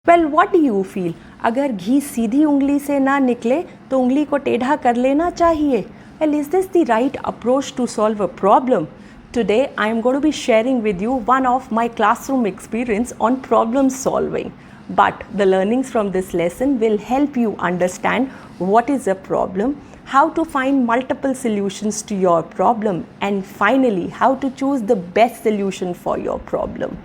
Well what do you feel? अगर घी सीधी उंगली से ना निकले तो उंगली को टेढ़ा कर लेना चाहिए. Well, is this the right approach to solve a problem? Today I am going to be sharing with you one of my classroom experience on problem solving. But the learnings from this lesson will help you understand what is a problem, how to find multiple solutions to your problem, and finally how to choose the best solution for your problem.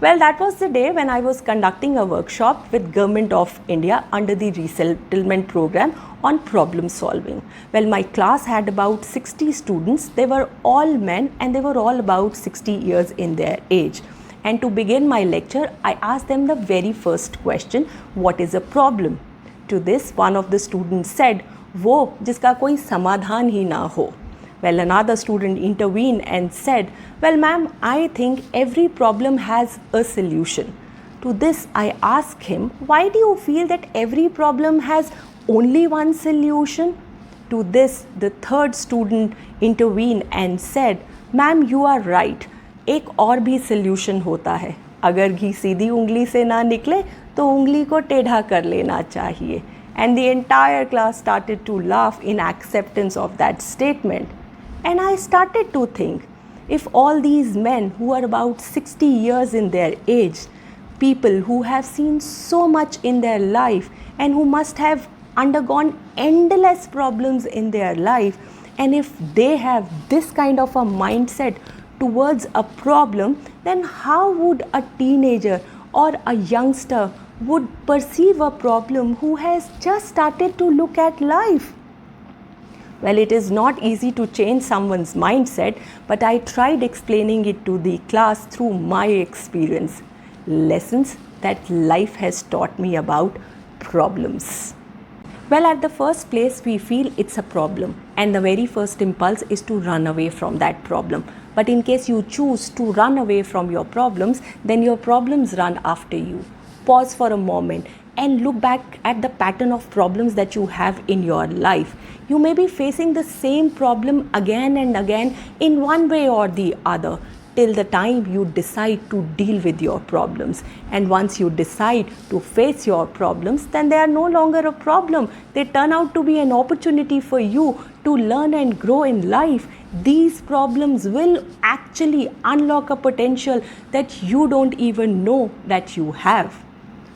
Well, that was the day when I was conducting a workshop with Government of India under the resettlement program on problem solving. Well, my class had about 60 students. They were all men and they were all about 60 years in their age. And to begin my lecture, I asked them the very first question, what is a problem? To this, one of the students said, वो जिसका कोई समाधान ही ना हो. Well, another student intervened and said, well, ma'am, I think every problem has a solution. To this, I asked him, why do you feel that every problem has only one solution? To this, the third student intervened and said, ma'am, you are right. एक और भी solution होता है. अगर घी सीधी उंगली से ना निकले तो उंगली को टेढ़ा कर लेना चाहिए. And the entire class started to laugh in acceptance of that statement. And I started to think, if all these men who are about 60 years in their age, people who have seen so much in their life and who must have undergone endless problems in their life, and if they have this kind of a mindset towards a problem, then how would a teenager or a youngster would perceive a problem who has just started to look at life? Well, it is not easy to change someone's mindset, but I tried explaining it to the class through my experience. Lessons that life has taught me about problems. Well, at the first place, we feel it's a problem, and the very first impulse is to run away from that problem. But in case you choose to run away from your problems, then your problems run after you. Pause for a moment and look back at the pattern of problems that you have in your life. You may be facing the same problem again and again in one way or the other till the time you decide to deal with your problems. And once you decide to face your problems, then they are no longer a problem. They turn out to be an opportunity for you to learn and grow in life. These problems will actually unlock a potential that you don't even know that you have.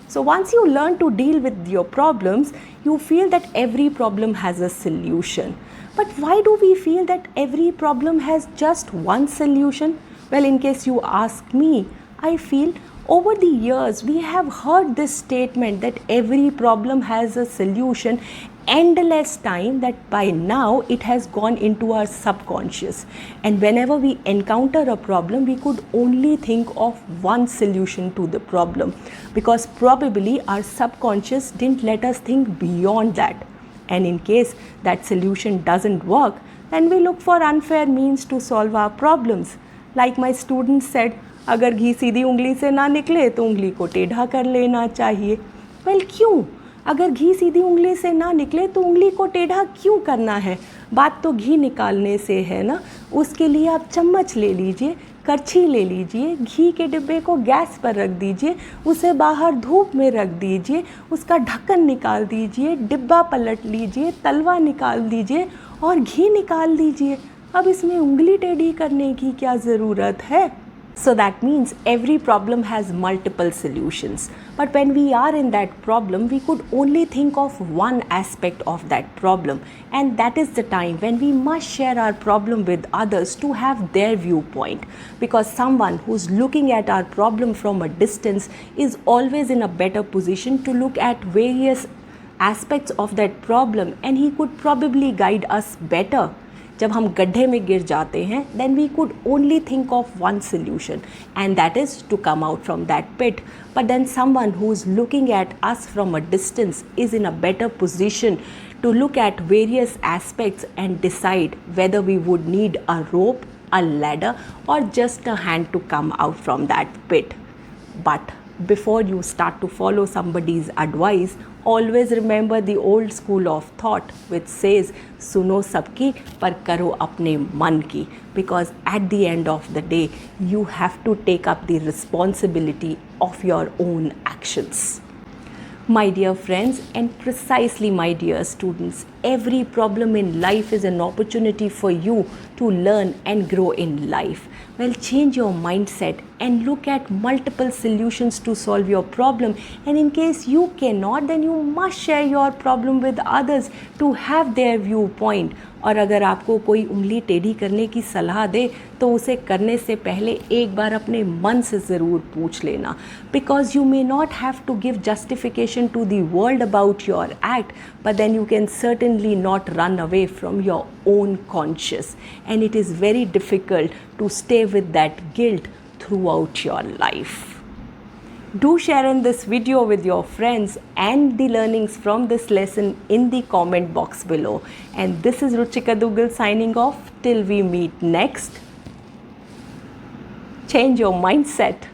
So once you learn to deal with your problems, you feel that every problem has a solution. But why do we feel that every problem has just one solution? Well, in case you ask me, I feel over the years we have heard this statement that every problem has a solution endless time, that by now it has gone into our subconscious, and whenever we encounter a problem we could only think of one solution to the problem, because probably our subconscious didn't let us think beyond that. And in case that solution doesn't work, then we look for unfair means to solve our problems. Like my students said, अगर घी सीधी उंगली से ना निकले तो उंगली को टेढ़ा कर लेना चाहिए. Well, क्यों? अगर घी सीधी उंगली से ना निकले तो उंगली को टेढ़ा क्यों करना है? बात तो घी निकालने से है ना. उसके लिए आप चम्मच ले लीजिए, करछी ले लीजिए, घी के डिब्बे को गैस पर रख दीजिए, उसे बाहर धूप में रख दीजिए, उसका ढक्कन निकाल दीजिए, डिब्बा पलट लीजिए, तलवा निकाल दीजिए और घी निकाल दीजिए. अब इसमें उंगली टेढ़ी करने की क्या ज़रूरत है? So that means every problem has multiple solutions. But when we are in that problem, we could only think of one aspect of that problem. And that is the time when we must share our problem with others to have their viewpoint. Because someone who's looking at our problem from a distance is always in a better position to look at various aspects of that problem, and he could probably guide us better. जब हम गड्ढे में गिर जाते हैं, then we could only think of one solution, and that is to come out from that pit. But then someone who is looking at us from a distance is in a better position to look at various aspects and decide whether we would need a rope, a ladder, or just a hand to come out from that pit. But before you start to follow somebody's advice, always remember the old school of thought which says, सुनो सबकी पर करो अपने मन की. Because at the end of the day, you have to take up the responsibility of your own actions. My dear friends, and precisely my dear students, every problem in life is an opportunity for you to learn and grow in life. Well, change your mindset and look at multiple solutions to solve your problem. And in case you cannot, then you must share your problem with others to have their viewpoint. और अगर आपको कोई उंगली टेढ़ी करने की सलाह दे तो उसे करने से पहले एक बार अपने मन से ज़रूर पूछ लेना, because you may not have to give justification to the world about your act, but then you can certainly not run away from your own conscience, and it is very difficult to stay with that guilt throughout your life. Do share in this video with your friends and the learnings from this lesson in the comment box below. And this is Ruchika Dugal signing off. Till we meet next, change your mindset.